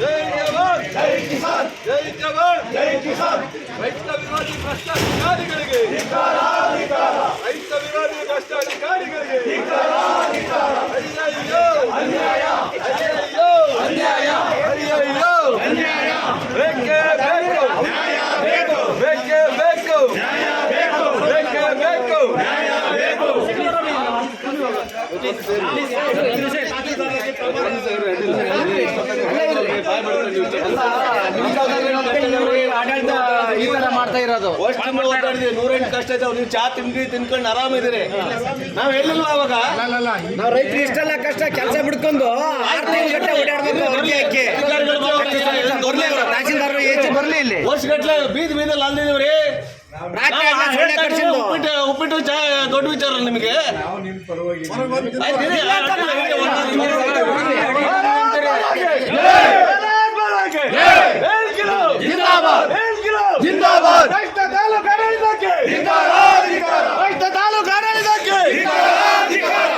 ಜೈ ಜವಾನ್ ಜೈ ಕಿಸಾನ್ ಜೈ ಜವಾನ್ ಜೈ ಕಿಸಾನ್ ರೈತ ವಿರೋಧಿ ಭ್ರಷ್ಟಾಧಿಕಾರಿಗಳಿಗೆ ಧಿಕ್ಕಾರ ಧಿಕ್ಕಾರ ರೈತ ವಿರೋಧಿ ಭ್ರಷ್ಟಾಧಿಕಾರಿಗಳಿಗೆ ಧಿಕ್ಕಾರ ಧಿಕ್ಕಾರ ಅಯ್ಯಯ್ಯೋ ಅನ್ಯಾಯ ಅಯ್ಯಯ್ಯೋ ಅನ್ಯಾಯ ಅಯ್ಯಯ್ಯೋ ಅನ್ಯಾಯ ಬೇಕೇ ಬೇಕು ನ್ಯಾಯ ಬೇಕು ಬೇಕೇ ಬೇಕು ನ್ಯಾಯ ಬೇಕು ಬೇಕೇ ಬೇಕು ನ್ಯಾಯ ಬೇಕು ಆಡಳಿತ ಈ ತರ ಮಾಡ್ತಾ ಇರೋದು. ನೂರೆಂಟು ಕಷ್ಟ ಇದ್ದಾವೆ. ನೀವು ಚಾ ತಿಂಡಿ ತಿನ್ಕೊಂಡು ಆರಾಮಿದ್ದೀರಿ. ನಾವ್ ಹೇಳಿಲ್ವಾ ಅವಾಗ ನಾವು ರೈತರು ಇಷ್ಟೆಲ್ಲ ಕಷ್ಟ ಕೆಲಸ ಬಿಡ್ಕೊಂಡು 6 ತಿಂಗಳು ಗಟ್ಟೆ ಓಡಾಡ್ಬೇಕು ಅವ್ರಿಗೆ ಹಾಕಿ ತಹಸೀಲ್ದಾರರು ಹೆಚ್ಚು ಬರ್ಲಿ ಇಲ್ಲಿ ವರ್ಷಗಟ್ಲೆ ಬೀದಿ ಬೀದಲ್ಲಿ ಅಂದಿದೀವ್ರಿ. ರಾತ್ರಿ ಎಲ್ಲ ಸೊಳ್ಳೆ ಕಡ್ಸಿದ್ದು. ಉಪ್ಪಿಟ್ಟು ಚಾ ದೊಡ್ಡ ವಿಚಾರ ನಿಮಗೆ. ಜಿಂದಾಬಾದ್ ರೈತ ತಾಲೂಕು ಆಡಳಿತಕ್ಕೆ ಧಿಕ್ಕಾರ ಧಿಕ್ಕಾರ ರೈತ ತಾಲೂಕು ಆಡಳಿತಕ್ಕೆ ಧಿಕ್ಕಾರ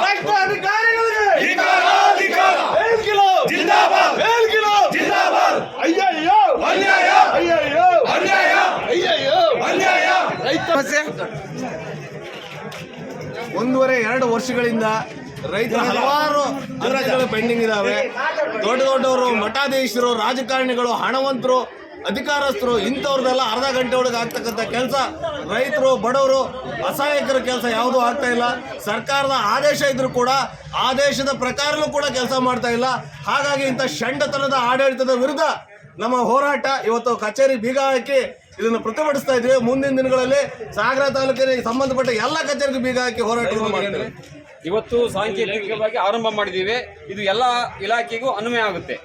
ರೈತ ಅಧಿಕಾರಿಗಳಿಗೆ ಧಿಕ್ಕಾರ ಧಿಕ್ಕಾರ ಹೇಳ್ಕಿಲೋ ಜಿಂದಾಬಾದ್ ಹೇಳ್ಕಿಲೋ ಜಿಂದಾಬಾದ್ ಅಯ್ಯಯ್ಯೋ ಅನ್ಯಾಯ ಅಯ್ಯಯ್ಯೋ ಅನ್ಯಾಯ ಅಯ್ಯಯ್ಯೋ ಅನ್ಯಾಯ ರೈತ 1.5-2 ವರ್ಷಗಳಿಂದ ರೈತರ ಹಲವಾರು ಅರ್ಜಿಗಳು ಪೆಂಡಿಂಗ್ ಇದಾವೆ. ದೊಡ್ಡವರು ಮಠಾಧೀಶರು ರಾಜಕಾರಣಿಗಳು ಹಣವಂತರು ಅಧಿಕಾರಸ್ಥರು ಇಂಥವ್ರದೆಲ್ಲ ಅರ್ಧ ಗಂಟೆ ಒಳಗೆ ಆಗ್ತಕ್ಕಂಥ ಕೆಲಸ ರೈತರು ಬಡವರು ಅಸಹಾಯಕರ ಕೆಲಸ ಯಾವುದೂ ಆಗ್ತಾ ಇಲ್ಲ. ಸರ್ಕಾರದ ಆದೇಶ ಇದ್ರೂ ಕೂಡ ಆದೇಶದ ಪ್ರಕಾರನೂ ಕೂಡ ಕೆಲಸ ಮಾಡ್ತಾ ಇಲ್ಲ. ಹಾಗಾಗಿ ಇಂಥ ಷಂಡತನದ ಆಡಳಿತದ ವಿರುದ್ಧ ನಮ್ಮ ಹೋರಾಟ ಇವತ್ತು ಕಚೇರಿ ಬೀಗ ಹಾಕಿ ಇದನ್ನು ಪ್ರತಿಭಟಿಸ್ತಾ ಇದ್ದೀವಿ. ಮುಂದಿನ ದಿನಗಳಲ್ಲಿ ಸಾಗರ ತಾಲೂಕಿನ ಸಂಬಂಧಪಟ್ಟ ಎಲ್ಲ ಕಚೇರಿಗೆ ಬೀಗ ಹಾಕಿ ಹೋರಾಟವನ್ನು ಮಾಡ್ತೇವೆ. ಇವತ್ತು ಸಾಂಕೇತಿಕವಾಗಿ ಆರಂಭ ಮಾಡಿದ್ದೀವಿ. ಇದು ಎಲ್ಲ ಇಲಾಖೆಗೂ ಅನ್ವಯ ಆಗುತ್ತೆ.